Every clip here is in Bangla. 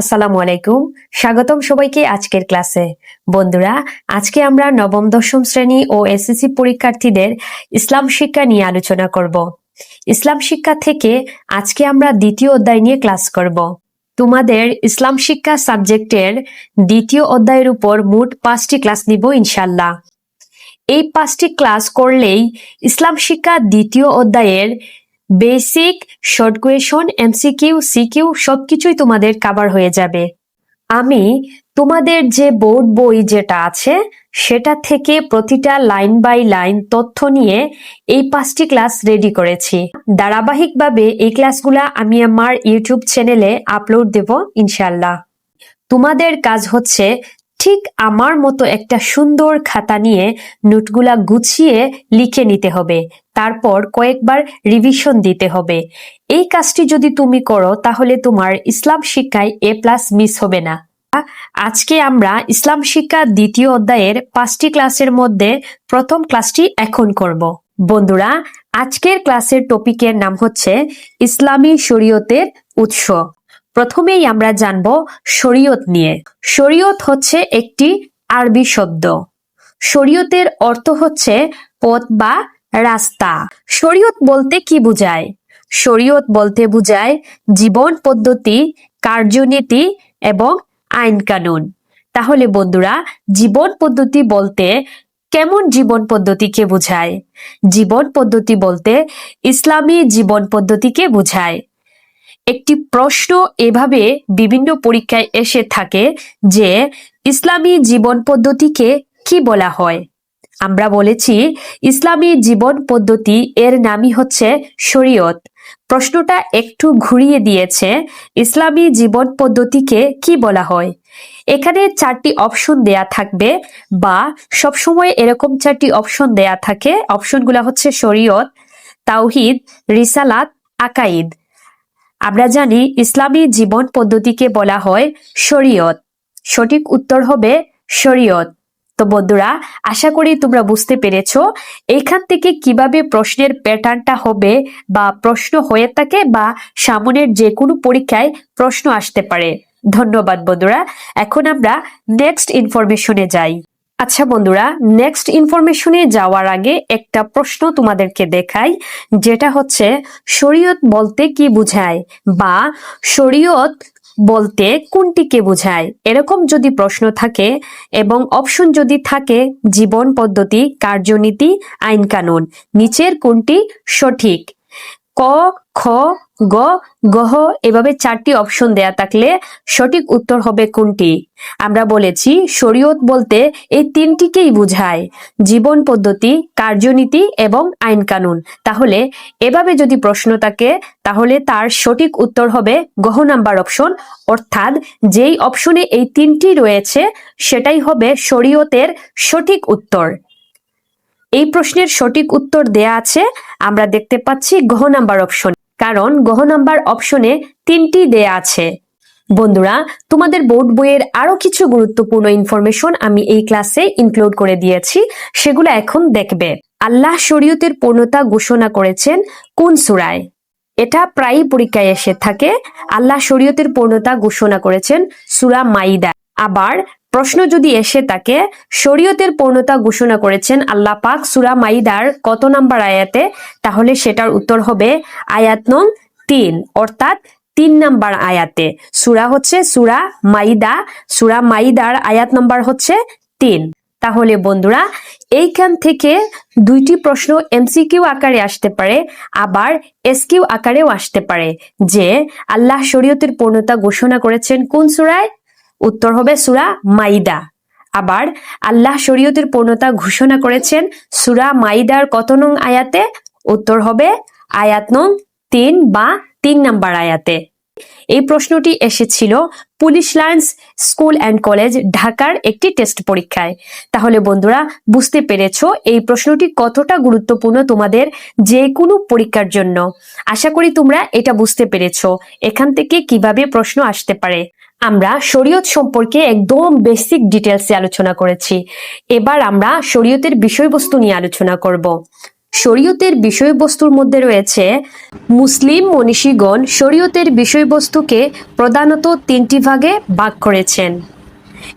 আসসালামু আলাইকুম। স্বাগতম সবাইকে আজকের ক্লাসে। বন্ধুরা, আজকে আমরা নবম দশম শ্রেণী ও এসএসসি পরীক্ষার্থীদের ইসলাম শিক্ষা নিয়ে আলোচনা করব। ইসলাম শিক্ষা থেকে আজকে আমরা দ্বিতীয় অধ্যায় নিয়ে ক্লাস করব। তোমাদের ইসলাম শিক্ষা সাবজেক্টের দ্বিতীয় অধ্যায়ের উপর মোট 5টি ক্লাস নিব ইনশাল্লাহ। এই 5টি ক্লাস করলেই ইসলাম শিক্ষা দ্বিতীয় অধ্যায়ের basic, short question, MCQ, CQ সবকিছুই তোমাদের কভার হয়ে যাবে। আমি তোমাদের যে বোর্ড বই যেটা আছে সেটা থেকে প্রতিটা লাইন বাই লাইন তথ্য নিয়ে এই 5টি ক্লাস রেডি করেছি। ধারাবাহিকভাবে এই ক্লাসগুলা আমি আমার ইউটিউব চ্যানেলে আপলোড দেব ইনশাল্লাহ। তোমাদের কাজ হচ্ছে ঠিক আমার মতো একটা সুন্দর খাতা নিয়ে নোটগুলা গুছিয়ে লিখে নিতে হবে, তারপর কয়েকবার রিভিশন দিতে হবে। এই কাজটি যদি তুমি করো তাহলে তোমার ইসলাম শিক্ষায় A+ মিস হবে না। আজকে আমরা ইসলাম শিক্ষা দ্বিতীয় অধ্যায়ের 5টি ক্লাসের মধ্যে প্রথম ক্লাসটি এখন করব। বন্ধুরা, আজকের ক্লাসের টপিকের নাম হচ্ছে ইসলামী শরীয়তের উৎস। প্রথমেই আমরা জানব শরীয়ত নিয়ে। শরীয়ত হচ্ছে একটি আরবি শব্দ। শরীয়তের অর্থ হচ্ছে পথ বা রাস্তা। শরীয়ত বলতে কি বোঝায়? শরীয়ত বলতে বোঝায় জীবন পদ্ধতি, কার্যনীতি এবং আইন কানুন। তাহলে বন্ধুরা, জীবন পদ্ধতি বলতে কেমন জীবন পদ্ধতিকে বোঝায়? জীবন পদ্ধতি বলতে ইসলামী জীবন পদ্ধতিকে বোঝায়। একটি প্রশ্ন এভাবে বিভিন্ন পরীক্ষায় এসে থাকে যে ইসলামী জীবন পদ্ধতিকে কি বলা হয়? আমরা বলেছি ইসলামী জীবন পদ্ধতি এর নামই হচ্ছে শরীয়ত। প্রশ্নটা একটু ঘুরিয়ে দিয়েছে, ইসলামী জীবন পদ্ধতিকে কি বলা হয়? এখানে 4টি অপশন দেয়া থাকবে বা সবসময় এরকম 4টি অপশন দেয়া থাকে। অপশনগুলো হচ্ছে শরীয়ত, তাওহীদ, রিসালাত, আকাইদ। আমরা জানি ইসলামী জীবন পদ্ধতিকে বলা হয় শরীয়ত। সঠিক উত্তর হবে শরীয়ত। তো বন্ধুরা, আশা করি তোমরা বুঝতে পেরেছো এখান থেকে কিভাবে প্রশ্নের প্যাটার্নটা হবে বা প্রশ্ন হয়ে থাকে বা সামনের যে কোনো পরীক্ষায় প্রশ্ন আসতে পারে। ধন্যবাদ বন্ধুরা। এখন আমরা নেক্সট ইনফরমেশনে যাই। আচ্ছা বন্ধুরা, নেক্সট ইনফরমেশনে যাওয়ার আগে একটা প্রশ্ন তোমাদেরকে দেখাই, যেটা হচ্ছে শরীয়ত বলতে কি বোঝায় বা শরীয়ত বলতে কোনটিকে বোঝায়? এরকম যদি প্রশ্ন থাকে এবং অপশন যদি থাকে জীবন পদ্ধতি, কার্যনীতি, আইন কানুন, নিচের কোনটি সঠিক? ক, খ, গ, গহ এভাবে 4টি অপশন দেয়া থাকলে সঠিক উত্তর হবে কোনটি? আমরা বলেছি শরীয়ত বলতে এই 3টিকেই বোঝায়, জীবন পদ্ধতি, কার্যনীতি এবং আইন কানুন। তাহলে এভাবে যদি প্রশ্ন থাকে তাহলে তার সঠিক উত্তর হবে গহ নাম্বার অপশন, অর্থাৎ যেই অপশনে এই 3টি রয়েছে সেটাই হবে শরীয়তের সঠিক উত্তর। এই প্রশ্নের সঠিক উত্তর দেয়া আছে, আমরা দেখতে পাচ্ছি গহ নাম্বার অপশন, কারণ গহ নাম্বার অপশনে 3টি দেয়া আছে। বন্ধুরা, তোমাদের বোর্ড বইয়ের আরো কিছু গুরুত্বপূর্ণ ইনফরমেশন আমি এই ক্লাসে ইনক্লুড করে দিয়েছি, সেগুলো এখন দেখবে। আল্লাহ শরীয়তের পূর্ণতা ঘোষণা করেছেন কোন সূরায়? এটা প্রায়ই পরীক্ষায় এসে থাকে। আল্লাহ শরীয়তের পূর্ণতা ঘোষণা করেছেন সূরা মাইদা। আবার প্রশ্ন যদি এসে থাকে শরীয়তের পূর্ণতা ঘোষণা করেছেন আল্লাহ পাক সূরা মাইদার কত নাম্বার আয়াতে? তাহলে সেটার উত্তর হবে আয়াত নং 3, অর্থাৎ 3 নাম্বার আয়াতে। সূরা হচ্ছে সূরা মাইদা, সূরা মাইদার আয়াত নাম্বার হচ্ছে 3। তাহলে বন্ধুরা, এইখান থেকে 2টি প্রশ্ন এমসিকিউ আকারে আসতে পারে, আবার এসকিউ আকারেও আসতে পারে যে আল্লাহ শরীয়তের পূর্ণতা ঘোষণা করেছেন কোন সূরায়? উত্তর হবে সূরা মাইদা। আবার আল্লাহ শরীয়তের পূর্ণতা ঘোষণা করেছেন সূরা মাইদার কত নং আয়াতে? উত্তর হবে আয়াত নং 3 বা 3 নাম্বার আয়াতে। এই প্রশ্নটি এসেছিল police lines school and college ঢাকার একটি টেস্ট পরীক্ষায়। তাহলে বন্ধুরা, বুঝতে পেরেছো এই প্রশ্নটি কতটা গুরুত্বপূর্ণ তোমাদের যে কোনো পরীক্ষার জন্য। আশা করি তোমরা এটা বুঝতে পেরেছো এখান থেকে কিভাবে প্রশ্ন আসতে পারে। আমরা শরীয়ত সম্পর্কে একদম বেসিক ডিটেলসে আলোচনা করেছি। এবার আমরা শরীয়তের বিষয়বস্তু নিয়ে আলোচনা করব। শরীয়তের বিষয়বস্তুর মধ্যে রয়েছে মুসলিম মনীষীগণ শরীয়তের বিষয়বস্তুকে প্রধানত তিনটি ভাগে ভাগ করেছেন।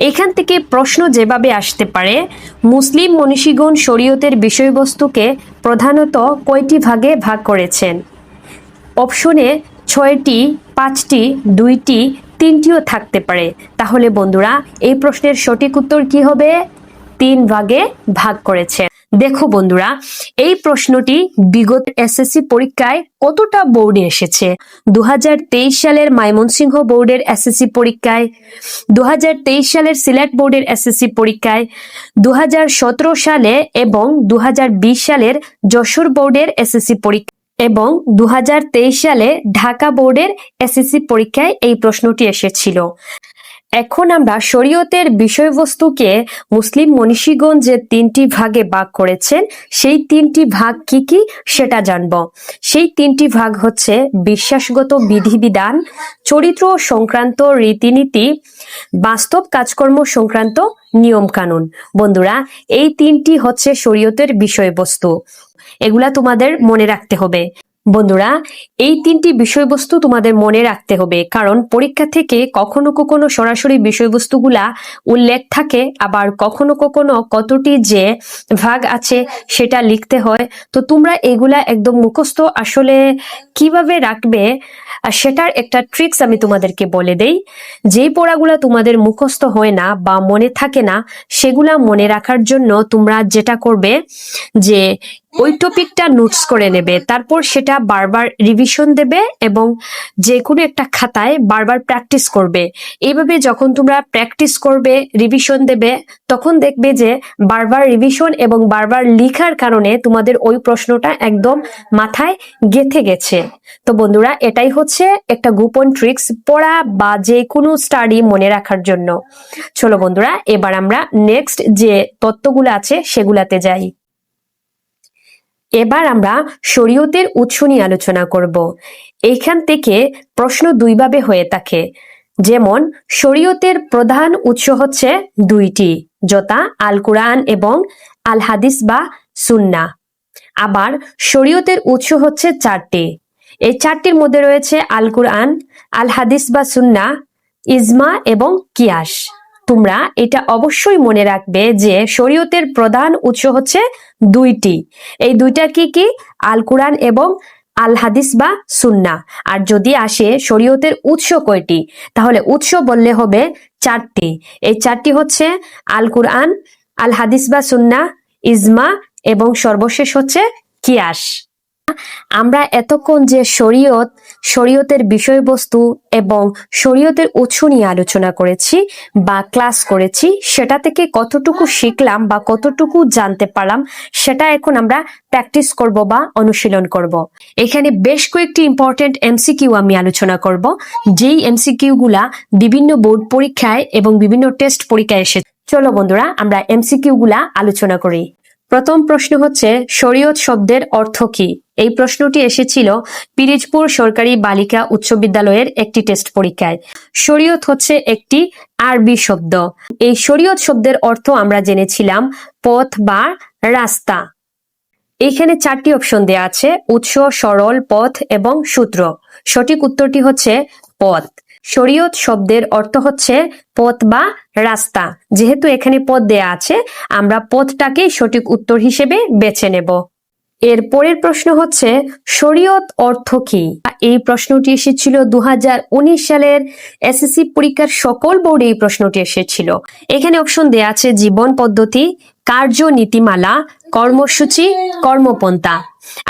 এখান থেকে প্রশ্ন যেভাবে আসতে পারে, মুসলিম মনীষীগণ শরীয়তের বিষয়বস্তুকে প্রধানত কয়টি ভাগে ভাগ করেছেন? অপশনে 6টি, 5টি, 2টি, 3টিও থাকতে পারে। তাহলে বন্ধুরা এই প্রশ্নের সঠিক উত্তর কি হবে? 3 ভাগে ভাগ করেছে। দেখো বন্ধুরা, এই প্রশ্নটি বিগত এসএসসি পরীক্ষায় কতটা বোর্ডে এসেছে। 2023 সালের ময়মনসিংহ বোর্ডের এসএসসি পরীক্ষায়, 2023 সালের সিলেট বোর্ডের এসএসসি পরীক্ষায়, 2017 সালে এবং 2020 সালের যশোর বোর্ডের এসএসসি পরীক্ষা এবং 2023 সালে ঢাকা বোর্ডের এসএসসি পরীক্ষায় এই প্রশ্নটি এসেছিল। এখন আমরা শরীয়তের বিষয়বস্তুকে মুসলিম মনীষীগণ যে 3টি ভাগে ভাগ করেছেন সেই 3টি ভাগ কি কি সেটা জানব। সেই 3টি ভাগ হচ্ছে বিশ্বাসগত বিধিবিধান, চরিত্র সংক্রান্ত রীতিনীতি, বাস্তব কাজকর্ম সংক্রান্ত নিয়ম কানুন। বন্ধুরা এই 3টি হচ্ছে শরীয়তের বিষয়বস্তু, এগুলা তোমাদের মনে রাখতে হবে। বন্ধুরা এই 3টি বিষয়বস্তু তোমাদের মনে রাখতে হবে, কারণ পরীক্ষা থেকে কখনো কখনো সরাসরি বিষয়বস্তুগুলা উল্লেখ থাকে, আবার কখনো কখনো কতটি যে ভাগ আছে সেটা লিখতে হয়। তো তোমরা এগুলা একদম মুখস্থ আসলে কিভাবে রাখবে সেটার একটা ট্রিক্স আমি তোমাদেরকে বলে দেই। যেই পড়াগুলা তোমাদের মুখস্থ হয় না বা মনে থাকে না, সেগুলা মনে রাখার জন্য তোমরা যেটা করবে যে ওই টপিকটা নোটস করে নেবে, তারপর সেটা বারবার রিভিশন দেবে এবং যে কোনো একটা খাতায় বারবার প্র্যাকটিস করবে। এইভাবে যখন তোমরা প্র্যাকটিস করবে, রিভিশন দেবে, তখন দেখবে যে বারবার রিভিশন এবং বারবার লেখার কারণে তোমাদের ওই প্রশ্নটা একদম মাথায় গেঁথে গেছে। তো বন্ধুরা এটাই হচ্ছে একটা গোপন ট্রিক্স পড়া বা যে কোনো স্টাডি মনে রাখার জন্য। চলো বন্ধুরা এবার আমরা নেক্সট যে তত্ত্বগুলো আছে সেগুলাতে যাই। এবার আমরা শরীয়তের উৎস নিয়ে আলোচনা করব। এইখান থেকে প্রশ্ন 2 ভাবে হয়ে থাকে, যেমন শরীয়তের প্রধান উৎস হচ্ছে 2টি, যথা আল কুরআন এবং আল হাদিস বা সুন্নাহ। আবার শরীয়তের উৎস হচ্ছে 4টি। এই 4টির মধ্যে রয়েছে আল কুরআন, আল হাদিস বা সুন্নাহ, ইজমা এবং কিয়াস। তোমরা এটা অবশ্যই মনে রাখবে যে শরীয়তের প্রধান উৎস হচ্ছে 2টি। এই 2টা কি কি? আল কুরআন এবং আল হাদিস বা সুন্নাহ। আর যদি আসে শরীয়তের উৎস কয়টি, তাহলে উৎস বললে হবে 4টি। এই 4টি হচ্ছে আল কুরআন, আল হাদিস বা সুন্নাহ, ইজমা এবং সর্বশেষ হচ্ছে কিয়াস। আমরা এতক্ষণ যে শরীয়তের বিষয়বস্তু এবং শরীয়তের উৎস নিয়ে আলোচনা করেছি বা ক্লাস করেছি, সেটা থেকে কতটুকু শিখলাম বা কতটুকু জানতে পারলাম সেটা এখন আমরা প্র্যাকটিস করব বা অনুশীলন করব। এখানে বেশ কয়েকটি ইম্পর্টেন্ট এমসিকিউ আমি আলোচনা করব, যেই এমসিকিউ গুলা বিভিন্ন বোর্ড পরীক্ষায় এবং বিভিন্ন টেস্ট পরীক্ষায় এসে। চলো বন্ধুরা আমরা এমসিকিউ গুলা আলোচনা করি। প্রথম প্রশ্ন হচ্ছে শরীয়ত শব্দের অর্থ কি? এই প্রশ্নটি এসেছিল পিরিজপুর সরকারি বালিকা উচ্চ বিদ্যালয়ের একটি টেস্ট পরীক্ষায়। শরীয়ত হচ্ছে একটি আরবি শব্দ। এই শরীয়ত শব্দের অর্থ আমরা জেনেছিলাম পথ বা রাস্তা। এখানে 4টি অপশন দেয়া আছে, উৎস, সরল, পথ এবং সূত্র। সঠিক উত্তরটি হচ্ছে পথ। শরীয়ত শব্দের অর্থ হচ্ছে পথ বা রাস্তা। যেহেতু এখানে পথ দেয়া আছে, আমরা পথটাকে সঠিক উত্তর হিসেবে বেছে নেব। এর পরের প্রশ্ন হচ্ছে শরীয়ত অর্থ কি? এই প্রশ্নটি এসেছিল 2019 সালের এসএসসি পরীক্ষার সকল বোর্ডে এই প্রশ্নটি এসেছিল। এখানে অপশন দেয়া আছে জীবন পদ্ধতি, কার্যনীতিমালা, কর্মসূচি, কর্মপন্থা।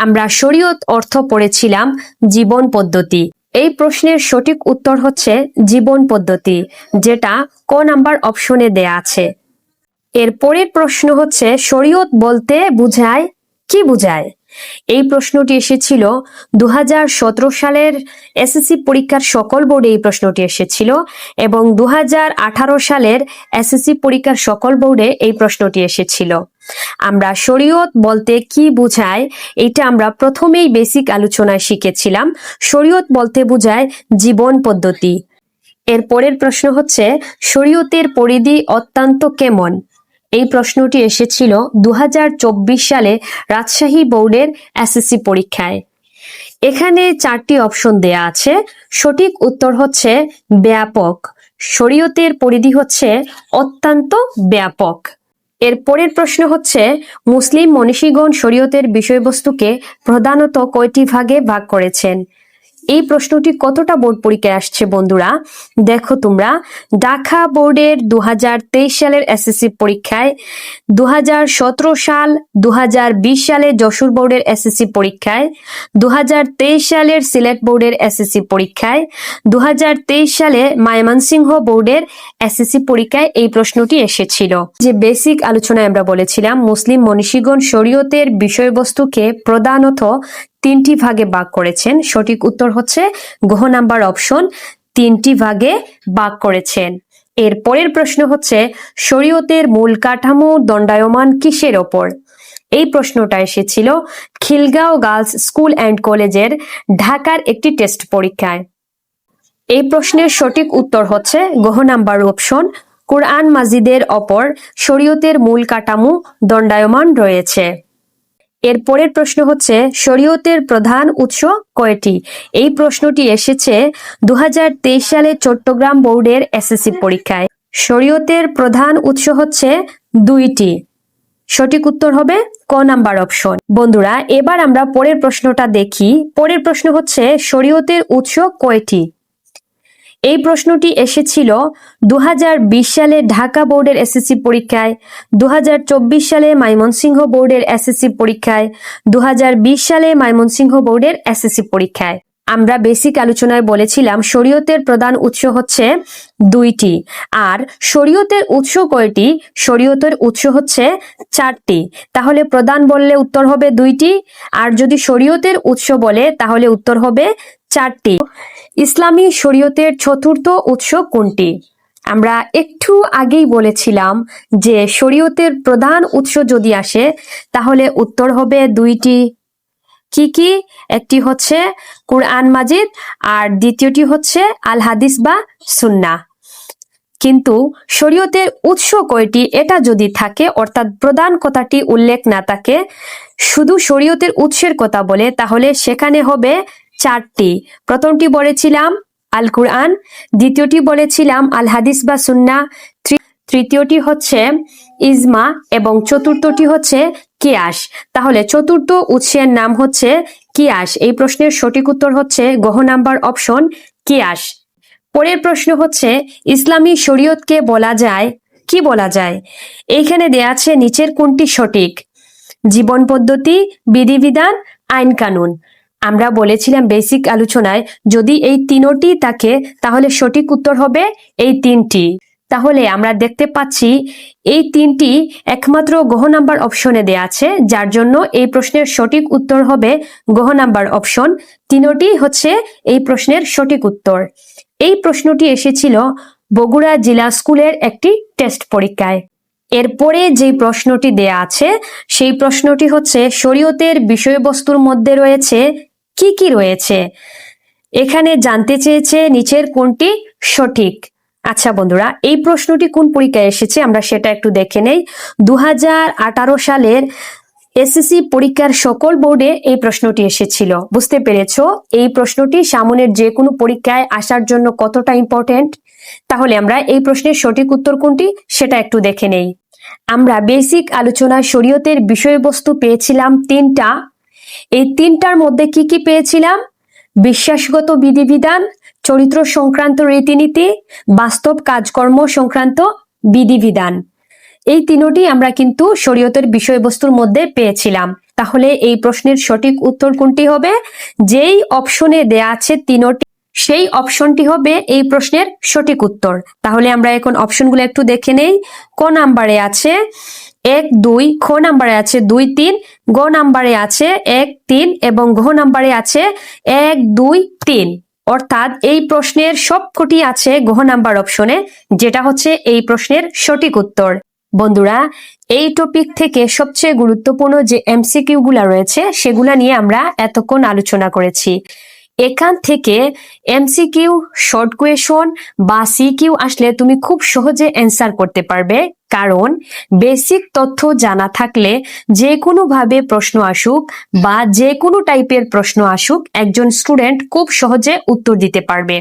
আমরা শরীয়ত অর্থ পড়েছিলাম জীবন পদ্ধতি। এই প্রশ্নের সঠিক উত্তর হচ্ছে জীবন পদ্ধতি, যেটা ক নাম্বার অপশনে দেয়া আছে। এর পরের প্রশ্ন হচ্ছে শরীয়ত বলতে বুঝায় কি বুঝায়? এই প্রশ্নটি এসেছিল 2017 সালের এসএসসি পরীক্ষার সকল বোর্ডে এই প্রশ্নটি এসেছিল এবং 2018 সালের এসএসসি পরীক্ষার সকল বোর্ডে এই প্রশ্নটি এসেছিল। আমরা শরীয়ত বলতে কি বুঝায় এটা আমরা প্রথমেই বেসিক আলোচনায় শিখেছিলাম। শরীয়ত বলতে বুঝায় জীবন পদ্ধতি। এর পরের প্রশ্ন হচ্ছে শরীয়তের পরিধি অত্যন্ত কেমন? এই প্রশ্নটি এসেছিল 2024 সালে রাজশাহী বোর্ডের এসএসসি পরীক্ষায়। এখানে 4টি অপশন দেয়া আছে। সঠিক উত্তর হচ্ছে ব্যাপক। শরীয়তের পরিধি হচ্ছে অত্যন্ত ব্যাপক। এর পরের প্রশ্ন হচ্ছে মুসলিম মনীষীগণ শরীয়তের বিষয়বস্তুকে প্রধানত কয়টি ভাগে ভাগ করেছেন? এই প্রশ্নটি কতটা বোর্ড পরীক্ষায় আসছে বন্ধুরা? দেখো তোমরা, ঢাকা বোর্ডের 2023 সালের এসএসসি পরীক্ষায়, 2017 সাল, 2020 সালে যশোর বোর্ডের এসএসসি পরীক্ষায়, 2023 সালের সিলেট বোর্ডের এসএসসি পরীক্ষায়, 2023 সালে ময়মনসিংহ বোর্ডের এসএসসি পরীক্ষায় এই প্রশ্নটি এসেছিল। যে বেসিক আলোচনায় আমরা বলেছিলাম মুসলিম মনীষীগণ শরীয়তের বিষয়বস্তুকে প্রধানত 3টি ভাগে ভাগ করেছেন। সঠিক উত্তর হচ্ছে ঘ নাম্বার অপশন, 3টি ভাগে ভাগ করেছেন। এর পরের প্রশ্ন হচ্ছে শরীয়তের মূল কাঠামো দণ্ডায়মান কিসের ওপর? এই প্রশ্নটা এসেছিল খিলগাঁও গার্লস স্কুল অ্যান্ড কলেজের ঢাকার একটি টেস্ট পরীক্ষায়। এই প্রশ্নের সঠিক উত্তর হচ্ছে ঘ নাম্বার অপশন, কোরআন মাজিদের ওপর শরীয়তের মূল কাঠামো দণ্ডায়মান রয়েছে। এর পরের প্রশ্ন হচ্ছে শরীয়তের প্রধান উৎস কয়টি? এই প্রশ্নটি এসেছে 2023 সালে চট্টগ্রাম বোর্ডের এসএসসি পরীক্ষায়। শরীয়তের প্রধান উৎস হচ্ছে 2টি। সঠিক উত্তর হবে ক নাম্বার অপশন। বন্ধুরা, এবার আমরা পরের প্রশ্নটা দেখি। পরের প্রশ্ন হচ্ছে শরীয়তের উৎস কয়টি? এই প্রশ্নটি এসেছিল 2020 সালে ঢাকা বোর্ডের এসএসসি পরীক্ষায়, 2024 সালে ময়মনসিংহ বোর্ডের এসএসসি পরীক্ষায়, 2020 সালে ময়মনসিংহ বোর্ডের এসএসসি পরীক্ষায়। আমরা বেসিক আলোচনায় বলেছিলাম শরীয়তের প্রধান উৎস হচ্ছে 2টি। আর শরীয়তের উৎস কয়টি? শরীয়তের উৎস হচ্ছে 4টি। তাহলে প্রধান বললে উত্তর হবে 2টি, আর যদি শরীয়তের উৎস বলে তাহলে উত্তর হবে 4টি। ইসলামী শরীয়তের চতুর্থ উৎস কোনটি? আমরা একটু আগেই বলেছিলাম যে শরীয়তের প্রধান উৎস যদি আসে তাহলে উত্তর হবে 2টি। কি কি? একটি হচ্ছে কুরআন মাজিদ আর দ্বিতীয়টি হচ্ছে আল হাদিস বা সুন্নাহ। কিন্তু শরীয়তের উৎস কয়টি এটা যদি থাকে, অর্থাৎ প্রধান কথাটি উল্লেখ না থাকে, শুধু শরীয়তের উৎসের কথা বলে, তাহলে সেখানে হবে 4টি। প্রথমটি বলেছিলাম আল কুরআন, দ্বিতীয়টি বলেছিলাম আল হাদিস বা সুন্নাহ, তৃতীয়টি হচ্ছে ইজমা এবং চতুর্থটি হচ্ছে কিয়াস। তাহলে চতুর্থ উৎসের নাম হচ্ছে কিয়াস। এই প্রশ্নের সঠিক উত্তর হচ্ছে ঘ নাম্বার অপশন, কিয়াস। পরের প্রশ্ন হচ্ছে ইসলামী শরীয়তকে বলা যায় কি বলা যায়? এইখানে দেয়া আছে নিচের কোনটি সঠিক? জীবন পদ্ধতি, বিধিবিধান, আইন কানুন। আমরা বলেছিলাম বেসিক আলোচনায় যদি এই 3টি থাকে তাহলে সঠিক উত্তর হবে এই 3টি। তাহলে আমরা দেখতে পাচ্ছি এই 3টি একমাত্র ঘ নাম্বার অপশনে দেয়া আছে, যার জন্য এই প্রশ্নের সঠিক উত্তর হবে ঘ নাম্বার অপশন। 3টি হচ্ছে এই প্রশ্নের সঠিক উত্তর। এই প্রশ্নটি এসেছিল বগুড়া জেলা স্কুলের একটি টেস্ট পরীক্ষায়। এরপরে যে প্রশ্নটি দেয়া আছে সেই প্রশ্নটি হচ্ছে শরীয়তের বিষয়বস্তুর মধ্যে রয়েছে কি কি রয়েছে? এখানে জানতে চেয়েছে নিচের কোনটি সঠিক। আচ্ছা বন্ধুরা, এই প্রশ্নটি কোন পরীক্ষায় এসেছে আমরা সেটা একটু দেখে নেই। 2018 সালের এসএসসি পরীক্ষার সকল বোর্ডে এই প্রশ্নটি এসেছিল। বুঝতে পেরেছো এই প্রশ্নটি সামনের যে কোনো পরীক্ষায় আসার জন্য কতটা ইম্পর্টেন্ট? তাহলে আমরা এই প্রশ্নের সঠিক উত্তর কোনটি সেটা একটু দেখে নেই। আমরা বেসিক আলোচনায় শরীয়তের বিষয়বস্তু পেয়েছিলাম 3টা। এই 3টার মধ্যে কি কি পেয়েছিলাম? বিশ্বাসগত বিধিবিধান, চরিত্র সংক্রান্ত রীতিনীতি, বাস্তব কাজকর্ম সংক্রান্ত বিধিবিধান। এই 3টি আমরা কিন্তু শরীয়তের বিষয়বস্তুর মধ্যে পেয়েছিলাম। তাহলে এই প্রশ্নের সঠিক উত্তর কোনটি হবে? যেই অপশনে দেয়া আছে 3টি, সেই অপশনটি হবে এই প্রশ্নের সঠিক উত্তর। তাহলে আমরা এখন অপশনগুলো একটু দেখে নেই। ক নাম্বারে আছে 1, 2, খ নাম্বারে আছে 2, 3, গ নাম্বারে আছে 1, 3 এবং ঘ নাম্বারে আছে 1, 2, 3। অর্থাৎ এই প্রশ্নের সবকটি আছে ঘ নাম্বার অপশনে, যেটা হচ্ছে এই প্রশ্নের সঠিক উত্তর। বন্ধুরা, এই টপিক থেকে সবচেয়ে গুরুত্বপূর্ণ যে এমসিকিউ গুলা রয়েছে সেগুলা নিয়ে আমরা এতক্ষণ আলোচনা করেছি। এখান থেকে এমসিকিউ, শর্ট কোয়েশন বা সিকিউ আসলে তুমি খুব সহজে অ্যান্সার করতে পারবে। কারণ বেসিক তথ্য জানা থাকলে যে কোনোভাবে প্রশ্ন আসুক বা যে কোনো টাইপের প্রশ্ন আসুক একজন স্টুডেন্ট খুব সহজে উত্তর দিতে পারবে।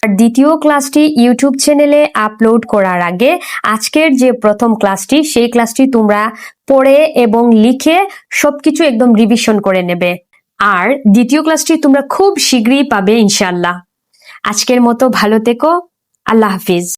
আর দ্বিতীয় ক্লাসটি ইউটিউব চ্যানেলে আপলোড করার আগে আজকের যে প্রথম ক্লাসটি সেই ক্লাসটি তোমরা পড়ে এবং লিখে সবকিছু একদম রিভিশন করে নেবে। আর দ্বিতীয় ক্লাসটি তোমরা খুব শীঘ্রই পাবে ইনশাআল্লাহ। আজকের মতো ভালো থেকো। আল্লাহ হাফিজ।